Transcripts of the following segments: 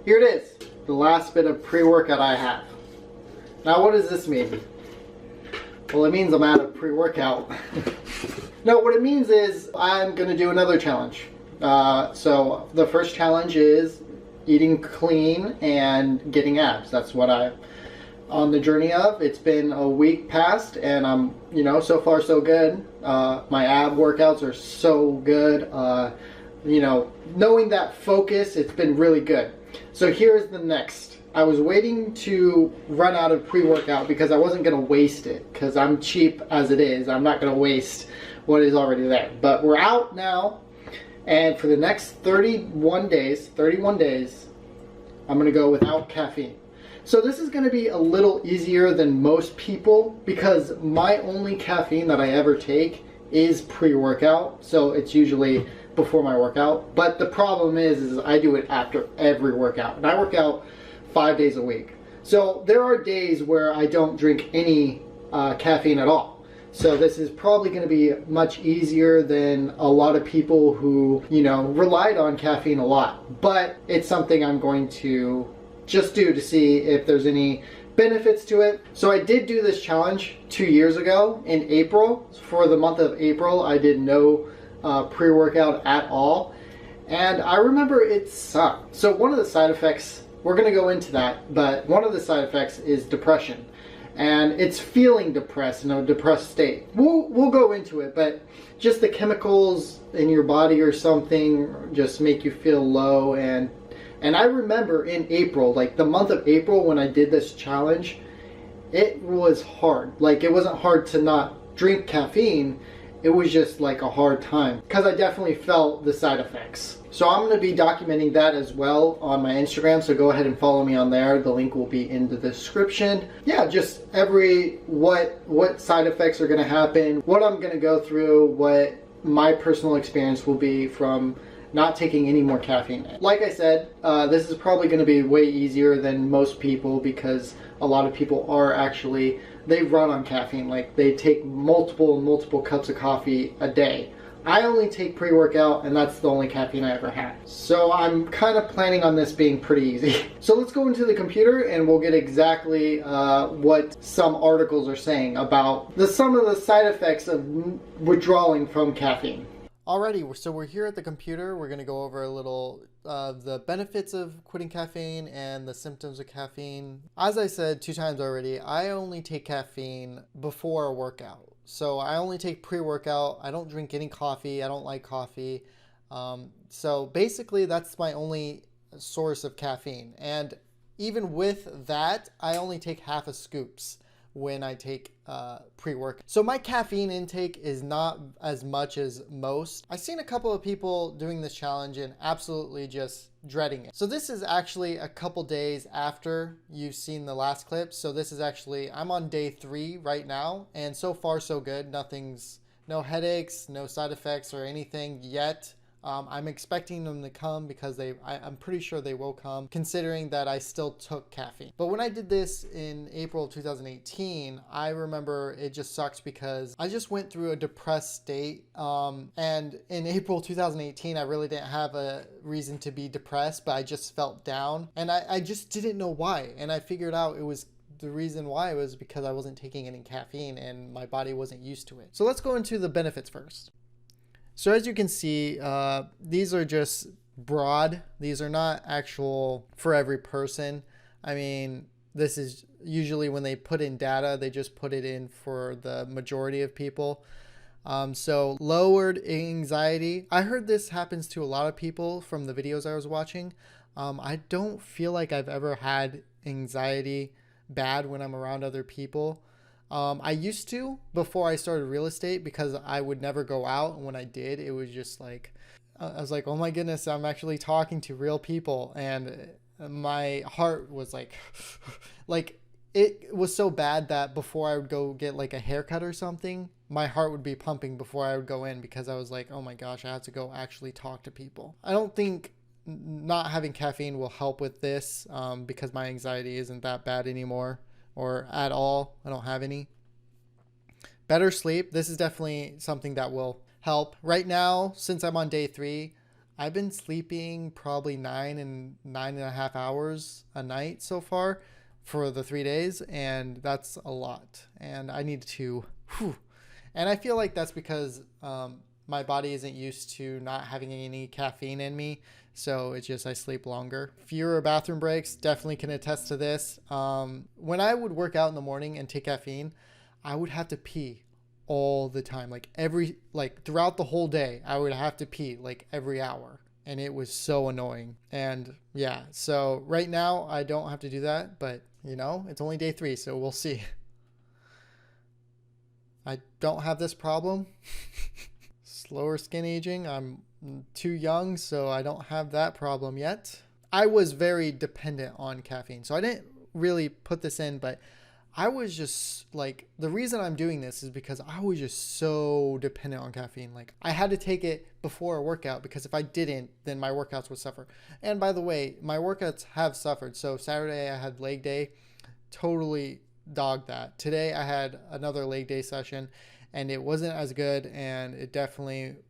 here it is, the last bit of pre-workout I have. Now what does this mean? Well, it means I'm out of pre-workout. No, what it means is I'm going to do another challenge. So the first challenge is eating clean and getting abs. That's what I'm on the journey of. It's been a week past and I'm, so far so good. My ab workouts are so good. Knowing that focus, it's been really good. So here's the next. I was waiting to run out of pre-workout because I wasn't going to waste it, because I'm cheap as it is. I'm not going to waste what is already there. But we're out now, and for the next 31 days, I'm going to go without caffeine. So this is going to be a little easier than most people because my only caffeine that I ever take is pre-workout. So it's usually before my workout. But the problem is I do it after every workout. And I work out 5 days a week. So there are days where I don't drink any caffeine at all. So this is probably going to be much easier than a lot of people who, relied on caffeine a lot. But it's something I'm going to just do to see if there's any benefits to it. So I did do this challenge 2 years ago in April. For the month of April, I did no pre-workout at all. And I remember it sucked. So one of the side effects, we're going to go into that, but one of the side effects is depression. And it's feeling depressed, in a depressed state. We'll go into it, but just the chemicals in your body or something just make you feel low. And I remember in April, like the month of April when I did this challenge, it was hard. Like it wasn't hard to not drink caffeine. It was just like a hard time because I definitely felt the side effects. So I'm going to be documenting that as well on my Instagram. So go ahead and follow me on there. The link will be in the description. Yeah, just what side effects are going to happen, what I'm going to go through, what my personal experience will be from not taking any more caffeine. Like I said, this is probably going to be way easier than most people because a lot of people are actually, they run on caffeine. Like they take multiple cups of coffee a day. I only take pre-workout and that's the only caffeine I ever had. So I'm kind of planning on this being pretty easy. So let's go into the computer and we'll get exactly what some articles are saying about some of the side effects of withdrawing from caffeine. Alrighty, so we're here at the computer. We're going to go over a little of the benefits of quitting caffeine and the symptoms of caffeine. As I said 2 times already, I only take caffeine before a workout. So I only take pre-workout. I don't drink any coffee. I don't like coffee. So basically that's my only source of caffeine. And even with that, I only take half a scoops when I take pre-workout. So my caffeine intake is not as much as most. I've seen a couple of people doing this challenge and absolutely just dreading it. So this is actually a couple days after you've seen the last clip. So this is actually, I'm on day 3 right now and so far so good. No headaches, no side effects or anything yet. I'm expecting them to come because I'm pretty sure they will come considering that I still took caffeine. But when I did this in April 2018, I remember it just sucks because I just went through a depressed state. And in April 2018, I really didn't have a reason to be depressed, but I just felt down and I just didn't know why. And I figured out the reason why was because I wasn't taking any caffeine and my body wasn't used to it. So let's go into the benefits first. So as you can see, these are just broad. These are not actual for every person. I mean, this is usually when they put in data, they just put it in for the majority of people. So lowered anxiety. I heard this happens to a lot of people from the videos I was watching. I don't feel like I've ever had anxiety bad when I'm around other people. I used to before I started real estate because I would never go out. And when I did, it was just like, I was like, oh my goodness, I'm actually talking to real people. And my heart was like, like it was so bad that before I would go get like a haircut or something, my heart would be pumping before I would go in because I was like, oh my gosh, I have to go actually talk to people. I don't think not having caffeine will help with this because my anxiety isn't that bad anymore. Or at all. I don't have any. Better sleep. This is definitely something that will help. Right now, since I'm on day 3, I've been sleeping probably 9.5 hours a night so far for the 3 days, and that's a lot. And I need to, whew. And I feel like that's because my body isn't used to not having any caffeine in me. So it's just I sleep longer. Fewer bathroom breaks, definitely can attest to this. When I would work out in the morning and take caffeine, I would have to pee all the time. Like throughout the whole day, I would have to pee like every hour. And it was so annoying. And yeah, so right now I don't have to do that, but it's only day 3, so we'll see. I don't have this problem. Slower skin aging. I'm too young, so I don't have that problem yet. I was very dependent on caffeine, so I didn't really put this in, but I was just like, the reason I'm doing this is because I was just so dependent on caffeine. Like, I had to take it before a workout because if I didn't, then my workouts would suffer. And by the way, my workouts have suffered. So Saturday I had leg day, totally dogged that. Today I had another leg day session and it wasn't as good, and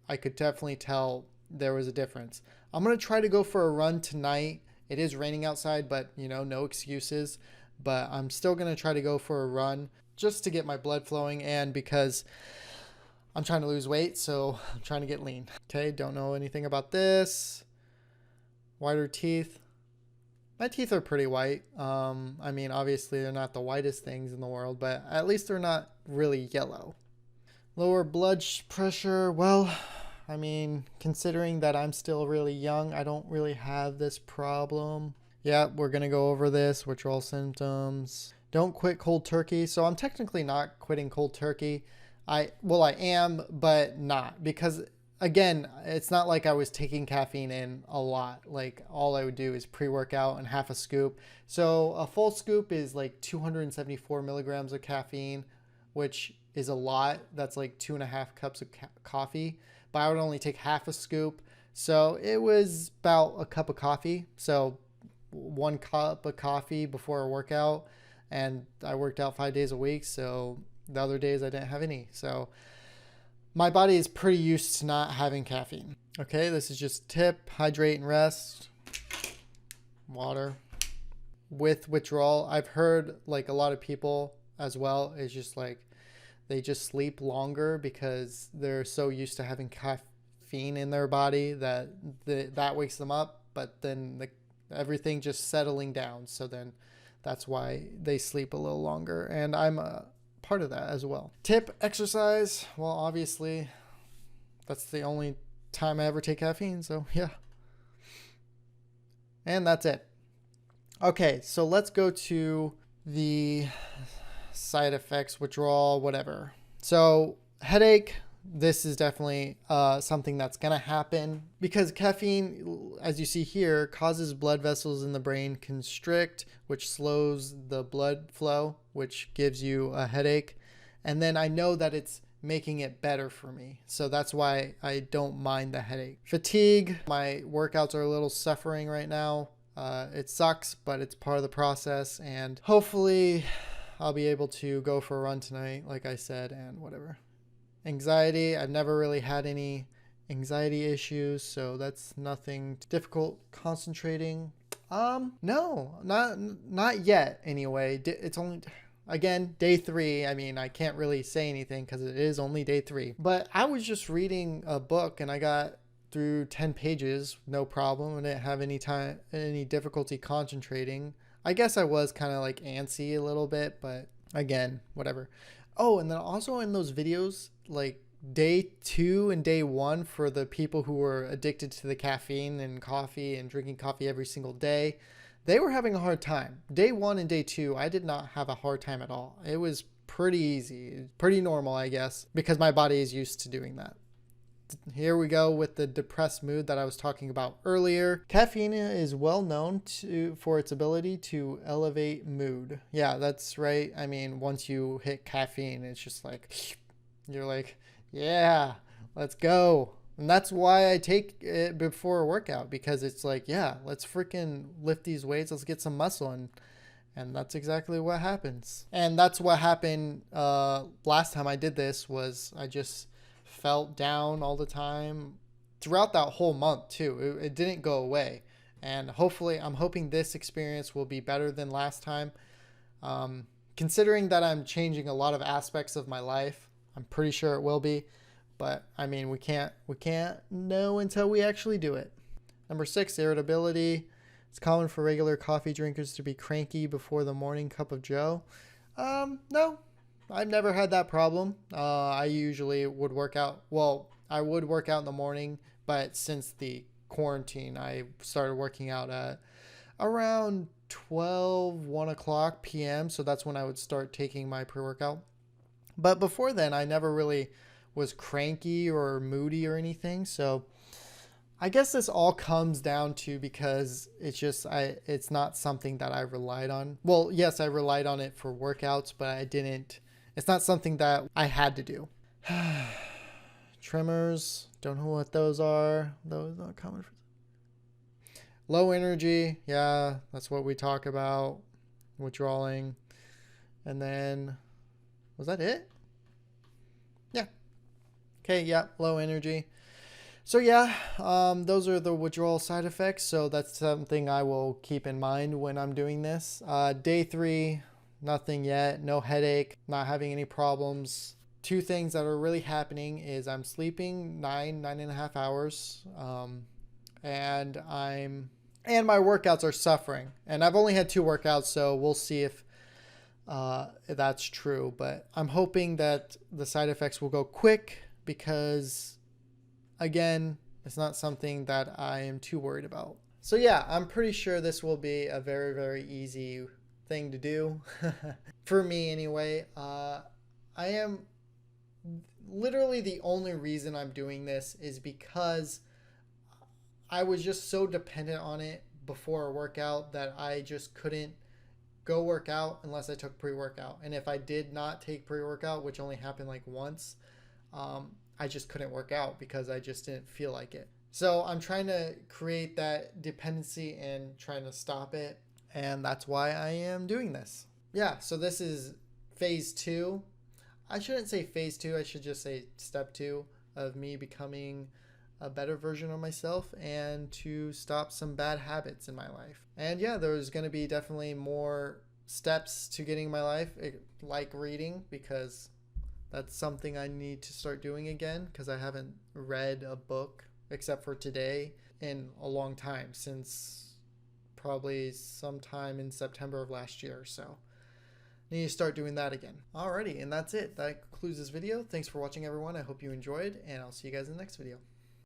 I could definitely tell there was a difference. I'm going to try to go for a run tonight. It is raining outside, but no excuses. But I'm still going to try to go for a run just to get my blood flowing, and because I'm trying to lose weight, so I'm trying to get lean. Okay, don't know anything about this. Whiter teeth. My teeth are pretty white. I mean, obviously they're not the whitest things in the world, but at least they're not really yellow. Lower blood pressure. Well, I mean, considering that I'm still really young, I don't really have this problem. Yeah, we're going to go over this, withdrawal symptoms. Don't quit cold turkey. So I'm technically not quitting cold turkey. I am, but not, because again, it's not like I was taking caffeine in a lot. Like, all I would do is pre-workout and half a scoop. So a full scoop is like 274 milligrams of caffeine, which is a lot. That's like 2.5 cups of coffee, but I would only take half a scoop. So it was about a cup of coffee. So 1 cup of coffee before a workout, and I worked out 5 days a week. So the other days I didn't have any. So my body is pretty used to not having caffeine. Okay, this is just a tip. Hydrate and rest. Water. With withdrawal, I've heard like a lot of people as well, is just like they just sleep longer because they're so used to having caffeine in their body that wakes them up, but then everything just settling down. So then that's why they sleep a little longer. And I'm a part of that as well. Tip, exercise. Well, obviously that's the only time I ever take caffeine. So yeah. And that's it. Okay, so let's go to the side effects, withdrawal, whatever. So headache, this is definitely something that's going to happen because caffeine, as you see here, causes blood vessels in the brain constrict, which slows the blood flow, which gives you a headache. And then I know that it's making it better for me. So that's why I don't mind the headache. Fatigue, my workouts are a little suffering right now. It sucks, but it's part of the process. And hopefully I'll be able to go for a run tonight, like I said, and whatever. Anxiety, I've never really had any anxiety issues, so that's nothing difficult. Concentrating, no, not yet anyway. It's only, again, day 3. I mean, I can't really say anything because it is only day 3. But I was just reading a book and I got through 10 pages, no problem. I didn't have any difficulty concentrating. I guess I was kind of like antsy a little bit, but again, whatever. Oh, and then also in those videos, like day 2 and day 1 for the people who were addicted to the caffeine and coffee and drinking coffee every single day, they were having a hard time. Day 1 and day 2, I did not have a hard time at all. It was pretty easy, pretty normal, I guess, because my body is used to doing that. Here we go with the depressed mood that I was talking about earlier. Caffeine is well known for its ability to elevate mood. Yeah, that's right. I mean, once you hit caffeine, it's just like, you're like, yeah, let's go. And that's why I take it before a workout, because it's like, yeah, let's freaking lift these weights. Let's get some muscle. And that's exactly what happens. And that's what happened last time I did this. Was I just felt down all the time. throughout that whole month too. It didn't go away. And hopefully, I'm hoping this experience will be better than last time. Considering that I'm changing a lot of aspects of my life, I'm pretty sure it will be. But I mean, we can't know until we actually do it. Number 6, irritability. It's common for regular coffee drinkers to be cranky before the morning cup of joe. No, I've never had that problem. I usually would work out. Well, I would work out in the morning, but since the quarantine, I started working out at around 1 o'clock p.m. So that's when I would start taking my pre-workout. But before then, I never really was cranky or moody or anything. So I guess this all comes down to because it's not something that I relied on. Well, yes, I relied on it for workouts, but it's not something that I had to do. Tremors, don't know what those are. Those are common for low energy. Yeah, that's what we talk about. Withdrawing. And then, was that it? Yeah. Okay, yeah, low energy. So yeah, those are the withdrawal side effects. So that's something I will keep in mind when I'm doing this. Day 3, nothing yet. No headache, not having any problems. 2 things that are really happening is I'm sleeping 9.5 hours, and my workouts are suffering. And I've only had 2 workouts, so we'll see if that's true. But I'm hoping that the side effects will go quick because, again, it's not something that I am too worried about. So yeah, I'm pretty sure this will be a very, very easy thing to do. For me anyway. I am literally the only reason I'm doing this is because I was just so dependent on it before a workout that I just couldn't go work out unless I took pre-workout. And if I did not take pre-workout, which only happened like once, I just couldn't work out because I just didn't feel like it. So I'm trying to create that dependency and trying to stop it. And that's why I am doing this. Yeah, so this is phase 2. I shouldn't say phase 2. I should just say step 2 of me becoming a better version of myself and to stop some bad habits in my life. And yeah, there's going to be definitely more steps to getting my life, like reading, because that's something I need to start doing again because I haven't read a book except for today in a long time, since probably sometime in September of last year. So I need to start doing that again. Alrighty, and that's it. That concludes this video. Thanks for watching, everyone. I hope you enjoyed, and I'll see you guys in the next video.